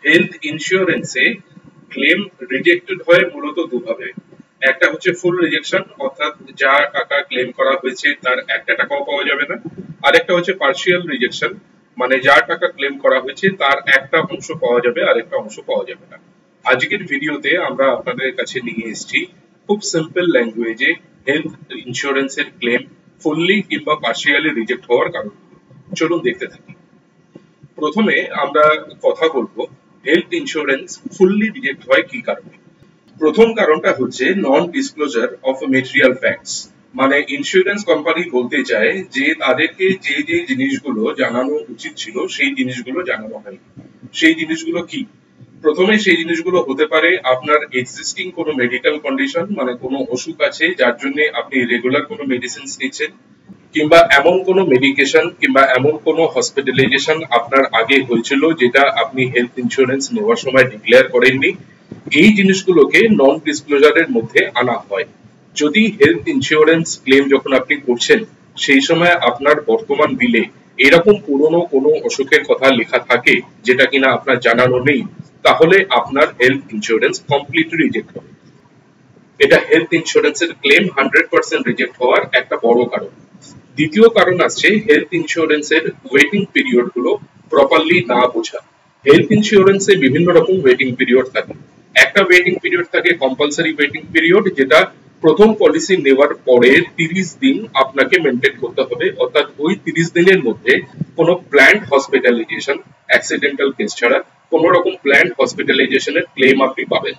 Health ইন্স্যুরেন্সে claim rejected হয় মূলত দুভাবে। একটা হচ্ছে ফুল রিজেকশন, অর্থাৎ যা টাকা ক্লেম করা হয়েছে তার একটা টাকাও পাওয়া যাবে না। আর একটা হচ্ছে পার্শিয়াল রিজেকশন, মানে যা টাকা ক্লেম করা হয়েছে তার একটা অংশ পাওয়া যাবে আর একটা অংশ পাওয়া যাবে না। আজকের ভিডিওতে আমরা আপনাদের কাছে নিয়ে এসেছি খুব সিম্পল ল্যাঙ্গুয়েজে হেলথ ইন্স্যুরেন্সের ক্লেম ফুললি কিংবা পার্শিয়ালি রিজেক্ট হওয়ার কারণ। চলুন দেখতে থাকি। প্রথমে আমরা কথা বলবো হেলথ ইন্স্যুরেন্স ফুললি রিজেক্ট হয় কি কারণে। প্রথম কারণটা হচ্ছে non disclosure of material facts, মানে ইন্স্যুরেন্স কোম্পানি বলতে চায় যে তাদেরকে যে যে জিনিসগুলো জানানো উচিত ছিল সেই জিনিসগুলো জানানো হয়নি। সেই জিনিসগুলো কি? প্রথমে সেই জিনিসগুলো হতে পারে আপনার এক্সিস্টিং কোনো মেডিকেল কন্ডিশন, মানে কোনো অসুখ আছে যার জন্য আপনি রেগুলার কোনো মেডিসিন নিচ্ছেন, কিংবা এমন কোনো মেডিকেশন কিংবা এমন কোনো হসপিটালাইজেশন আপনার আগে হয়েছিল যেটা আপনি হেলথ ইন্স্যুরেন্স নেওয়ার সময় ডিক্লেয়ার করেননি। এই জিনিসগুলোকে নন ডিসক্লোজারের মধ্যে আনা হয়। যদি হেলথ ইন্স্যুরেন্স ক্লেম যখন আপনি করছেন সেই সময় আপনার বর্তমান বিলে এরকম পুরনো কোনো অসুখের কথা লেখা থাকে যেটা কিনা আপনার জানানো নেই, তাহলে আপনার হেলথ ইন্স্যুরেন্স কমপ্লিটলি রিজেক্ট হবে। এটা হেলথ ইন্স্যুরেন্সের ক্লেম 100% রিজেক্ট হওয়ার একটা বড় কারণ। দ্বিতীয় কারণ আছে হেলথ ইন্স্যুরেন্সের ওয়েটিং পিরিয়ড গুলো প্রপারলি না বোঝা। হেলথ ইন্স্যুরেন্সে বিভিন্ন রকম ওয়েটিং পিরিয়ড থাকে। একটা ওয়েটিং পিরিয়ড থাকে কম্পালসারি ওয়েটিং পিরিয়ড, যেটা প্রথম পলিসি নেওয়ার পরে 30 দিন আপনাকে মেনটেন করতে হবে, অর্থাৎ ওই 30 দিনের মধ্যে কোনো প্ল্যান্ড হসপিটালাইজেশন, অ্যাক্সিডেন্টাল কেস ছাড়া কোনো রকম প্ল্যান্ড হসপিটালাইজেশনের ক্লেম আপনি পাবেন।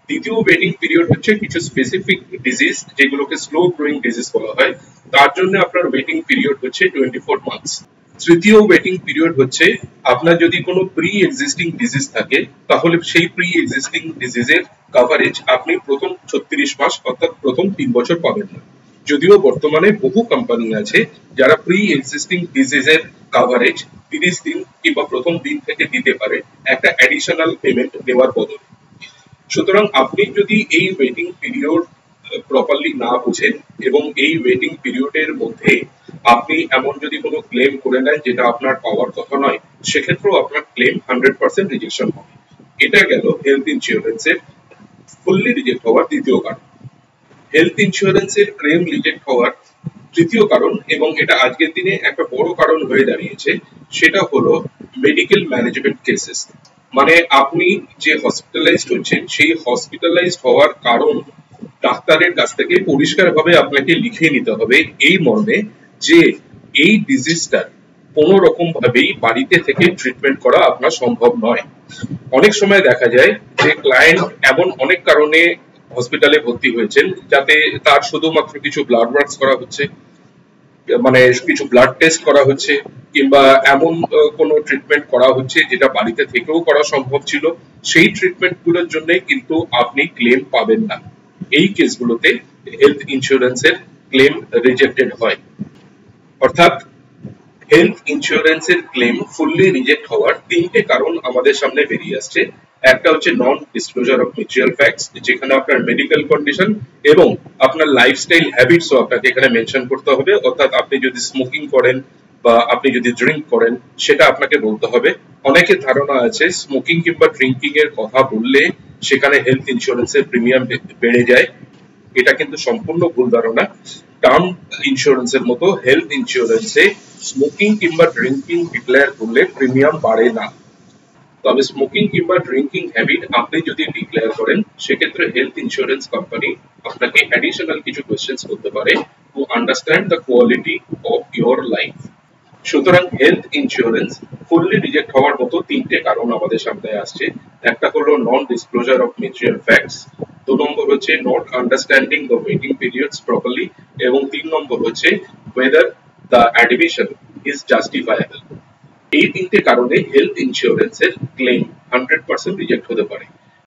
দ্বিতীয় ওয়েটিং পিরিয়ড হচ্ছে কিছু স্পেসিফিক ডিজিজ, যেগুলোকে স্লো গ্রোয়িং ডিজিজ বলা হয়, তার জন্য আপনার ওয়েটিং পিরিয়ড হচ্ছে 24 মান্থস। তৃতীয় ওয়েটিং পিরিয়ড হচ্ছে আপনার যদি কোনো প্রি এক্সিস্টিং ডিজিজ থাকে তাহলে সেই প্রি এক্সিস্টিং ডিজিজের কভারেজ আপনি প্রথম 36 মাস অর্থাৎ প্রথম 3 বছর পাবেন না। যদিও বর্তমানে বহু কোম্পানি আছে যারা প্রি এক্সিস্টিং ডিজিজের কভারেজ 30 দিন কিংবা প্রথম দিন থেকে দিতে পারে একটা অ্যাডিশনাল পেমেন্ট দেওয়ার বদলে। সুতরাং আপনি যদি এই ওয়েটিং পিরিয়ড প্রপারলি না বুঝেন এবং এই ওয়েটিং পিরিয়ডের মধ্যে আপনি এমন যদি কোনো ক্লেম করে নেন যেটা আপনার পাওয়ার কথা নয়, সেক্ষেত্রেও আপনার ক্লেম 100% রিজেকশন হবে। এটা গেল হেলথ ইন্স্যুরেন্সের ফুললি রিজেক্ট হওয়ার দ্বিতীয় কারণ। হেলথ ইন্স্যুরেন্সের ক্লেম রিজেক্ট হওয়ার তৃতীয় কারণ, এবং এটা আজকের দিনে একটা বড় কারণ হয়ে দাঁড়িয়েছে, সেটা হলো মেডিকেল ম্যানেজমেন্ট কেসেস। মানে আপনি যে হসপিটালাইজড হচ্ছেন সেই হসপিটালাইজড হওয়ার কারণ ডাক্তারের কাছ থেকে পরিষ্কারভাবে আপনাকে লিখে নিতে হবে, এই মর্মে যে এই ডিজিজটার কোনো রকম ভাবেই বাড়িতে থেকে ট্রিটমেন্ট করা আপনার সম্ভব নয়। অনেক সময় দেখা যায় যে ক্লায়েন্ট এমন অনেক কারণে হসপিটালে ভর্তি হয়েছেন যাতে তার শুধুমাত্র কিছু ব্লাড ওয়ার্কস করা হচ্ছে, মানে কিছু ব্লাড টেস্ট করা হচ্ছে, কিংবা এমন কোনো ট্রিটমেন্ট করা হচ্ছে যেটা বাড়িতে থেকেও করা সম্ভব ছিল, সেই ট্রিটমেন্ট গুলোর জন্য কিন্তু আপনি ক্লেম পাবেন না। এই কেসগুলোতে হেলথ ইন্স্যুরেন্সের ক্লেম রিজেক্টেড হয়। অর্থাৎ হেলথ ইন্স্যুরেন্সের ক্লেম ফুললি রিজেক্ট হওয়ার তিনটে কারণ আমাদের সামনে বেরিয়ে আসছে। একটা হচ্ছে non disclosure of material facts, যেখানে আপনার মেডিকেল কন্ডিশন এবং আপনার লাইফস্টাইল হ্যাবিটসও আপনাকে এখানে মেনশন করতে হবে, অর্থাৎ আপনি যদি স্মোকিং করেন বা আপনি যদি ড্রিঙ্ক করেন সেটা আপনাকে বলতে হবে। অনেকের ধারণা আছে স্মোকিং কিংবা ড্রিঙ্কিং এর কথা বললে সেখানে হেলথ ইন্স্যুরেন্সের প্রিমিয়াম বেড়ে যায়। এটা কিন্তু সম্পূর্ণ ভুল ধারণা। টার্ম ইন্স্যুরেন্সের মতো হেলথ ইন্স্যুরেন্সে স্মোকিং কিংবা ড্রিঙ্কিং ডিক্লেয়ার করলে প্রিমিয়াম বাড়ে না। তবে স্মোকিং কিংবা ড্রিঙ্কিং হ্যাবিট আপনি যদি ডিক্লেয়ার করেন সেক্ষেত্রে হেলথ ইন্স্যুরেন্স কোম্পানি আপনাকে অ্যাডিশনাল কিছু কোয়েশ্চেন্স করতে পারে to understand the quality of your life. সুতরাং হেলথ ইন্স্যুরেন্স ফুললি রিজেক্ট হওয়ার মতো তিনটে কারণ আমাদের সামনে আসছে। একটা হলো non disclosure of material facts, 2 নম্বর হচ্ছে not understanding the waiting periods properly, এবং 3 নম্বর হচ্ছে whether the admission is justifiable। এই তিনটে কারণে হেলথ ইন্স্যুরেন্সের ক্লেম 100% রিজেক্ট হতে পারে।